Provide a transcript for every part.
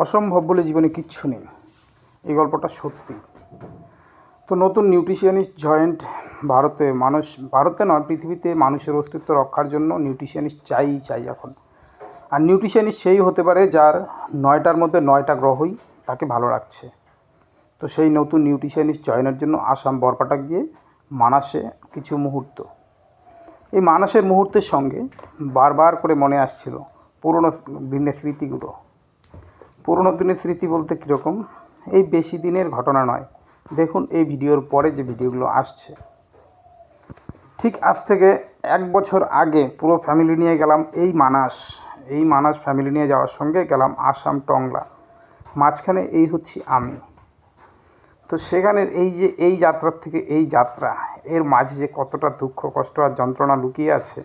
অসম্ভব বলে জীবনে কিচ্ছু নেই, এই গল্পটা সত্যি। তো নতুন নিউট্রিশনিস্ট জয়েন্ট ভারতে নয়, পৃথিবীতে মানুষের অস্তিত্ব রক্ষার জন্য নিউট্রিশনিস্ট চাই এখন। আর নিউট্রিশনিস্ট সেই হতে পারে যার 9টার মধ্যে 9টা গ্রহই তাকে ভালো রাখছে। তো সেই নতুন নিউট্রিশনিস্ট জয়েনের জন্য আসাম বরপাটা গিয়ে মানাসে কিছু মুহূর্ত, এই মানাসের মুহূর্তের সঙ্গে বারবার করে মনে আসছিল পুরনো দিনের স্মৃতিগুলো। পুরনো দিনের স্মৃতি বলতে কীরকম, এই বেশি দিনের ঘটনা নয়, দেখুন এই ভিডিওর পরে যে ভিডিওগুলো আসছে। ঠিক আজ থেকে 1 বছর আগে পুরো ফ্যামিলি নিয়ে গেলাম এই মানাস ফ্যামিলি নিয়ে যাওয়ার সঙ্গে গেলাম আসাম টংলা, মাঝখানে এই হচ্ছি আমি। তো সেখানের এই যাত্রার থেকে এই যাত্রা, এর মাঝে যে কতটা দুঃখ কষ্ট আর যন্ত্রণা লুকিয়ে আছে,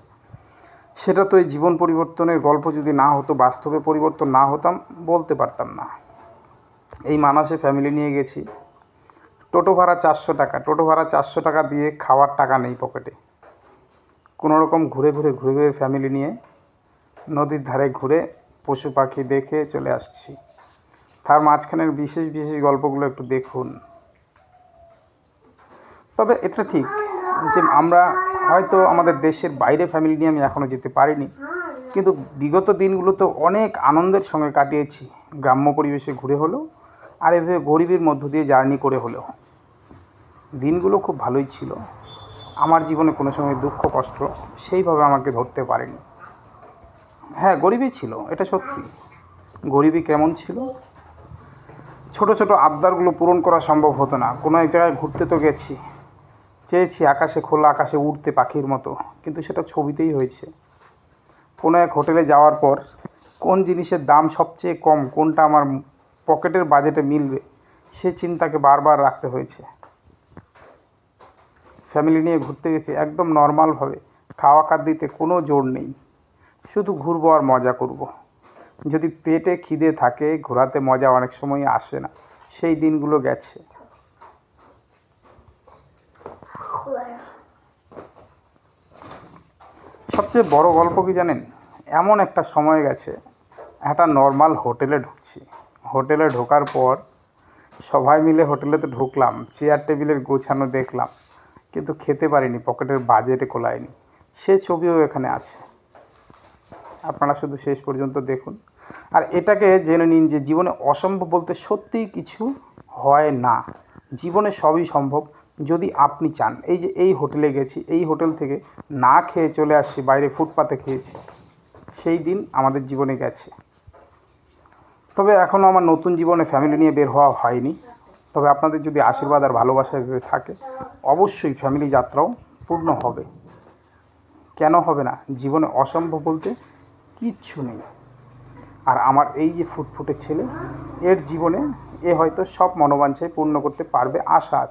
সেটা তো এই জীবন পরিবর্তনের গল্প যদি না হতো, বাস্তবে পরিবর্তন না হতাম, বলতে পারতাম না। এই মানাসে ফ্যামিলি নিয়ে গেছি, টোটো ভাড়া 400 টাকা দিয়ে খাওয়ার টাকা নেই পকেটে। কোনো রকম ঘুরে ফ্যামিলি নিয়ে নদীর ধারে ঘুরে পশু পাখি দেখে চলে আসছি। তার মাঝখানের বিশেষ গল্পগুলো একটু দেখুন। তবে এটা ঠিক যে আমরা হয়তো আমাদের দেশের বাইরে ফ্যামিলি নিয়ে আমি এখনও যেতে পারিনি, কিন্তু বিগত দিনগুলো তো অনেক আনন্দের সঙ্গে কাটিয়েছি, গ্রাম্য পরিবেশে ঘুরে হলেও আর এভাবে গরিবের মধ্য দিয়ে জার্নি করে হলেও। দিনগুলো খুব ভালোই ছিল। আমার জীবনে কোনো সময় দুঃখ কষ্ট সেইভাবে আমাকে ধরতে পারেনি। হ্যাঁ, গরিবই ছিল, এটা সত্যি। গরিবই কেমন ছিল, ছোট আবদারগুলো পূরণ করা সম্ভব হতো না। কোনো এক জায়গায় ঘুরতে তো গেছি, চেয়েছি খোলা আকাশে উড়তে পাখির মতো, কিন্তু সেটা ছবিতেই হয়েছে। কোনো এক হোটেলে যাওয়ার পর কোন জিনিসের দাম সবচেয়ে কম, কোনটা আমার পকেটের বাজেটে মিলবে, সে চিন্তাকে বারবার রাখতে হয়েছে। ফ্যামিলি নিয়ে ঘুরতে গেছি একদম নর্মালভাবে, খাওয়া খাদ্যতে কোনো জোর নেই, শুধু ঘুরবো আর মজা করব। যদি পেটে খিদে থাকে, ঘোরাতে মজা অনেক সময় আসে না, সেই দিনগুলো গেছে। সবচেয়ে বড় গল্প কি জানেন, এমন একটা সময় গেছে, একটা নর্মাল হোটেলে ঢুকছি। হোটেলে ঢোকার পর সবাই মিলে হোটেলে তো ঢুকলাম, চেয়ার টেবিলের গোছানো দেখলাম, কিন্তু খেতে পারিনি, পকেটের বাজেটে কোলায়নি। সে ছবিও এখানে আছে, আপনারা শুধু শেষ পর্যন্ত দেখুন। আর এটাকে জেনে নিন যে জীবনে অসম্ভব বলতে সত্যিই কিছু হয় না, জীবনে সবই সম্ভব যদি আপনি চান। এই হোটেলে গেছি, এই হোটেল থেকে না খেয়ে চলে আসছি, বাইরে ফুটপাতে খেয়েছি, সেই দিন আমাদের জীবনে গেছে। তবে এখনও আমার নতুন জীবনে ফ্যামিলি নিয়ে বের হওয়া হয়নি। তবে আপনাদের যদি আশীর্বাদ আর ভালোবাসা থাকে, অবশ্যই ফ্যামিলি যাত্রাও পূর্ণ হবে। কেন হবে না, জীবনে অসম্ভব বলতে কিচ্ছু নেই। আর আমার এই যে ফুটফুটে ছেলে, এর জীবনে হয়তো সব মনোবাঞ্ছাই পূর্ণ করতে পারবে, আশা আছে।